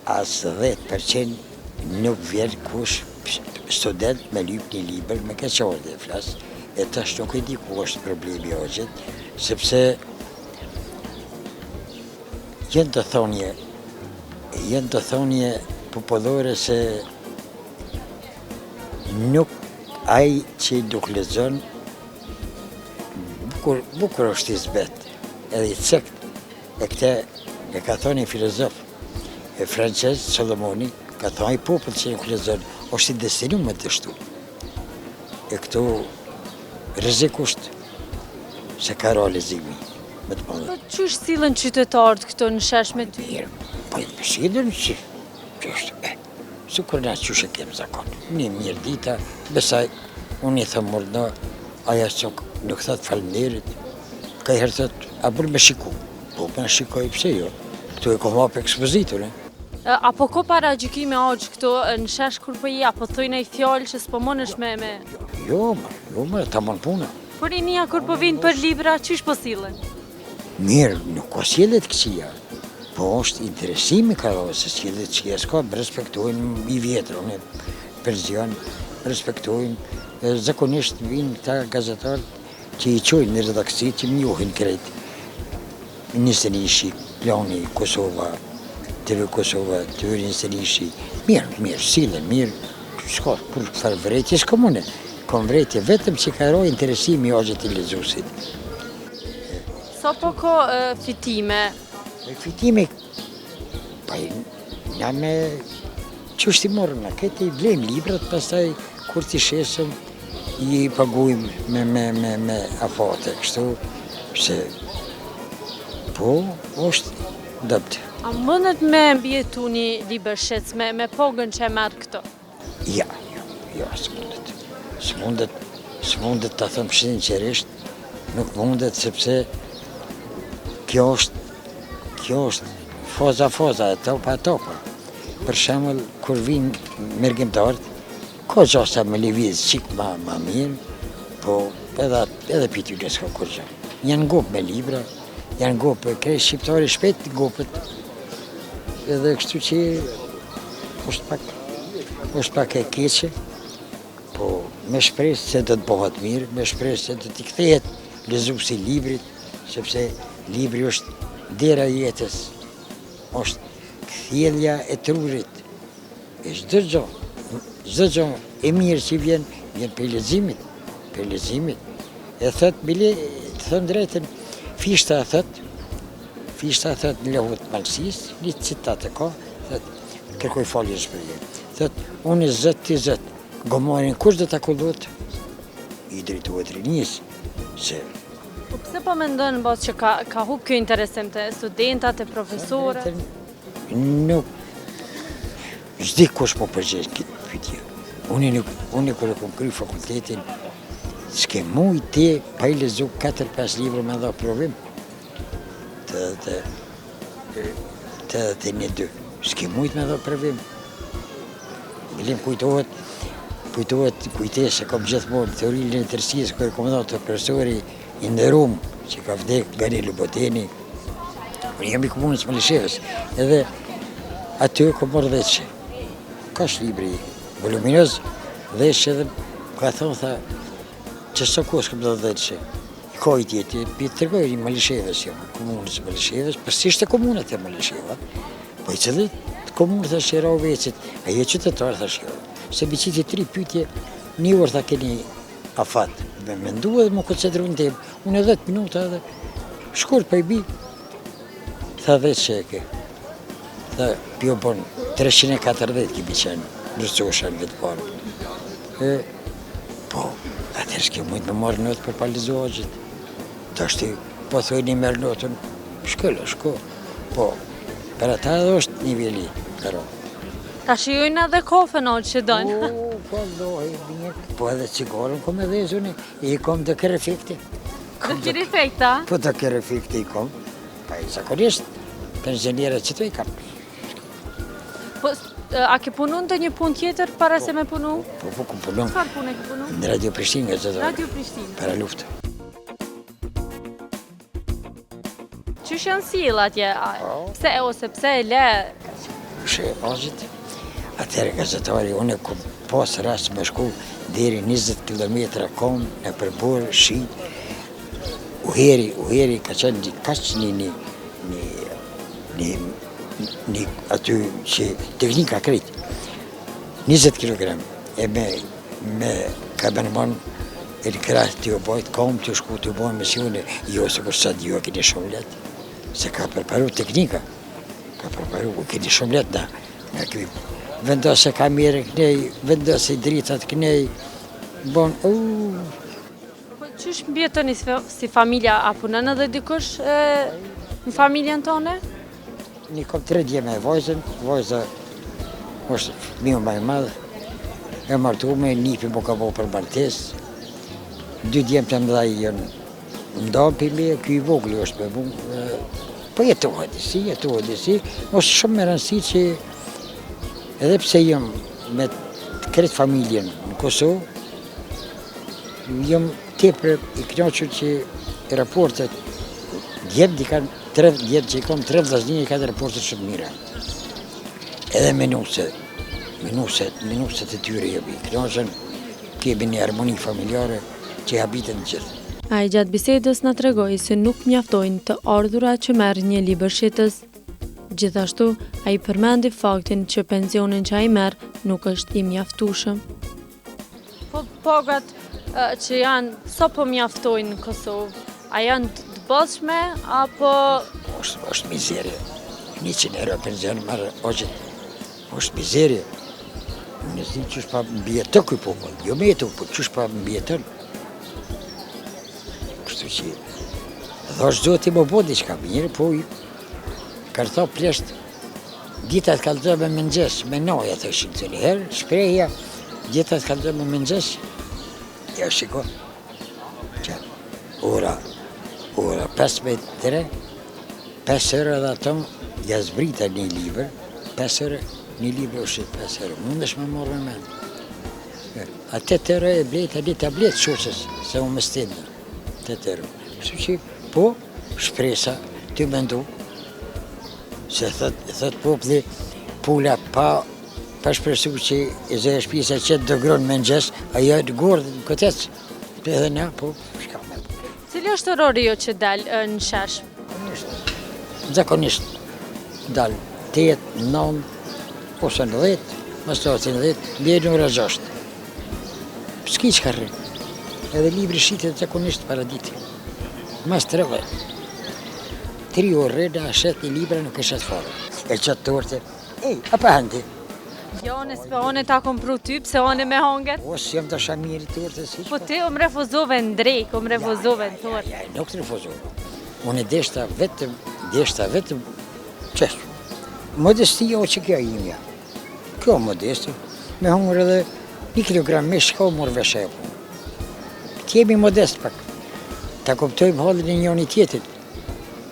as 10% nuk vjen kush student me lyp një libër me keqore dhe flas. E tash nuk e di ku është problemi hoxhët, sepse janë të thonje popullore se nuk ai që nuk lexon bukur është i zbet, edhe i cekt. E këte e ka thonë një filozof francez, Solomoni, ka thonë ai popull që nuk lexon është i destinu me të shtu. E këtu rrezikusht se ka realizimi. Po çu sillen qytetarët këto në shesh me ty? Mirë, po i sillen që është, su kur na që e kem zakon. Një mirë dita, besaj, unë i thëmë mërna, aja që nuk thëtë falënderit, ka i herë thëtë, a bërë me shiku. Po, me shikoj pëse jo, këtu e kohë hapë ekspozitur, Apo ko para gjykime aqë këto në shesh kur për i, apo thujnë e i fjallë që s'po mënesh me... Jo, ta mon puna. Por i nija kur po vinë për libra, qysh po sillen? Mirë, nuk ka sjellet kësia, po është interesimi ka do, se sjellet që s'ka, respektojnë i vjetër, unë për zjanë, respektojnë, zakonisht vinë këta gazetarët që i qojnë në redaksi që më njohin krejt. Nisën ishi, plani Kosova, TV Kosova, TV nisën ishi, mirë, sillen, mirë, s'ka, kur farë vrejtje s'ka mune, kom vrejtje vetëm që ka roj interesimi aqët i lezusit. Sa po ko fitime? Fitime, pa nga me qështë i morëm, na këtë i vlejmë librat, pastaj kur t'i shesëm, i pagujmë me afate, kështu, se po, është dëbtë. A mëndet me mbjetu një liber shec me pogën që e merë këto? Ja, s'mundet. S'mundet të thëmë sinqerisht, nuk mundet sepse kjo është faza, topa. Për shembull, kur vinë mirëgjimtarët, ka gjasa me lëviz qik ma mirë, po edhe për ty s'ka kur gjë. Janë ngopë me libra, janë ngopë, krej shqiptari shpet ngopët, edhe kështu që është pak e keqe, po me shpresë se do të bëhet mirë, me shpresë se do t'i kthehet lezuesi librit, sepse libri është dera e jetës, është kthjellja e trurit. E çdo gjë e mirë që vjen për leximit. E thot bile, të thënë drejtën, fishta thot në lehut Malsis, një citat e ka, thot, kërkoj falje shpërje. Thot, unë zët, ti zët, gomarin kush dhe ta kullot, i drejtuat rinjës, se... Po pëse po mendon bas që ka hup kjo interesim të studentat, e profesorët? Nuk, zdi kush po përgjesh këtë pytje. Unë kërë kom kry fakultetin, s'ke muj te pa i lezu 4-5 libra me dha provim. Të një dy. S'ke mujt me dha provim. Bilim kujtes se kom gjithmonë teorinë e tërësisë kërë kom dha të profesori i ndërum që ka vdek Gani Luboteni. Unë jam i komunës Malishevës, edhe aty kom marrë dheqe. Ka libri voluminoz, dheqe edhe ka thonë tha që së kohës kom dha dheqe. Ka i tjeti, për të tërgoj një Malishevës, komunës Malishevës, përsisht e komunët e Malisheva, po i cëllit komunët e shira u vecit, a je qytetarë thash jo. Se bëqiti 3 pytje, një orë tha keni afat, me mendu edhe më koncentru në temë, unë e 10 minuta edhe shkurt për i bi, tha dhe që e ke, tha pjo bon 340 kimi qenë, nërësosha në vetë parë. Po, atër s'ke mujtë me marrë notë për palizogjit, të ashtë po thoi një merë notën, shko, po, për ata edhe është nivelli, karo. Ta shijojnë edhe kofën o që dojnë. Po, po edhe cigarën kom edhe zuni, i kom të kërë efekti. Dhe kërë efekta? Po të kërë efekti i kom, pa i zakonisht, pensionere që të i kam. Po, a ke punun të një pun tjetër para se me punu? Po, kom punun. Qëfar pun e ke punu? Në Radio Prishtinë, Radio Prishtinë. Para luftë. Qysh janë sillë atje? Pse e le? këshe azit, atëherë gazetari, unë e kom pas rast me shku deri 20 km kom në përbor shi. Uheri ka qenë kaq një aty që teknika krejt. 20 kg. E me kabanëmon e në krahë të ju bojt, kom të shku të bojnë misione, jo se kur sa ju e kini shumë let, se ka përparu teknika, ka përparu, u kini shumë let na këj. Vendose kamere kënej, vendose dritat kënej, bon, Qysh mbjetoni si familja, a punën edhe dikush në familjen tone? Një kom 3 dje me vajzën, vajza është fëmiu më i madh, e martume, nipi mu ka bo për martes, 2 djemë të mëdhaj janë ndapi me, ky i vogli është me mu, po jetohet si, është shumë me rëndësi që edhe pse jam me kretë familjen në Kosovë, jam tepër i kënaqur që raportet djemë kanë 3 djemë që i kom 3 vllazninje i kanë raportet shumë mira. Edhe menuset e tyre jam i kënaqur, kemi një harmoni familjare që habitën gjithë. A i gjatë bisedës na tregoi se nuk mjaftojnë të ardhura që merr një libërshitës. Gjithashtu, a i përmendi faktin që pensionin që a i merr nuk është i mjaftueshëm. Po pagat që janë, sa po mjaftojnë në Kosovë, a janë të bashme, apo... është mizerje. 100 euro pension marrë oqët. është mizerje. Në zdi qësh pa mbjetën këj popull. Jo me jetu, po qësh pa mbjetën. Kështu që... Dhe është zoti më bo diqka mirë, po... Kërta plesht, ditat kalëzë me mëngjes, me noja të shqim të njëherë, shprejja, ditat kalëzë me mëngjes, ja shiko, që ora 5:03, 5 euro dhe atëm, ja zbrita një libër, 5 euro, një libër është 5 euro, mundesh me morë me menë. A 8 euro e blejta një tablet shoqës, se unë me stenë, 8 euro. Kështu që, po, shpresa, ty mendu, se thët popli, pula pa shpresu që e zë e shpisa që të dëgronë me nxes, aja të gordë në këtec, edhe na, po, shka me. Cili është orari jo që dalë në shesh? Zakonisht, dalë 8, 9, ose 10, mas të 10, bjerë në ora 6. S'ki që ka rrë, edhe libri shqitet zakonisht para diti, mas 3 vërë. 3 orë rrëda, shet një libra nuk e shet fare. E qatë torte, a pa handi. Jo, nësë pe one ta kom pru ty, pse one me honget? O, si jam të shamiri torte, si që. Po ti më refuzove në drejk, më refuzove në torte. Ja, nuk të refuzove. Unë deshta vetëm, qeshtu. Modestia o që kjo imja. Kjo modesti, me hongër edhe 1 kilogram me shka o morë veshe. T'jemi modest pak. Ta kuptojmë halin e njëni tjetët.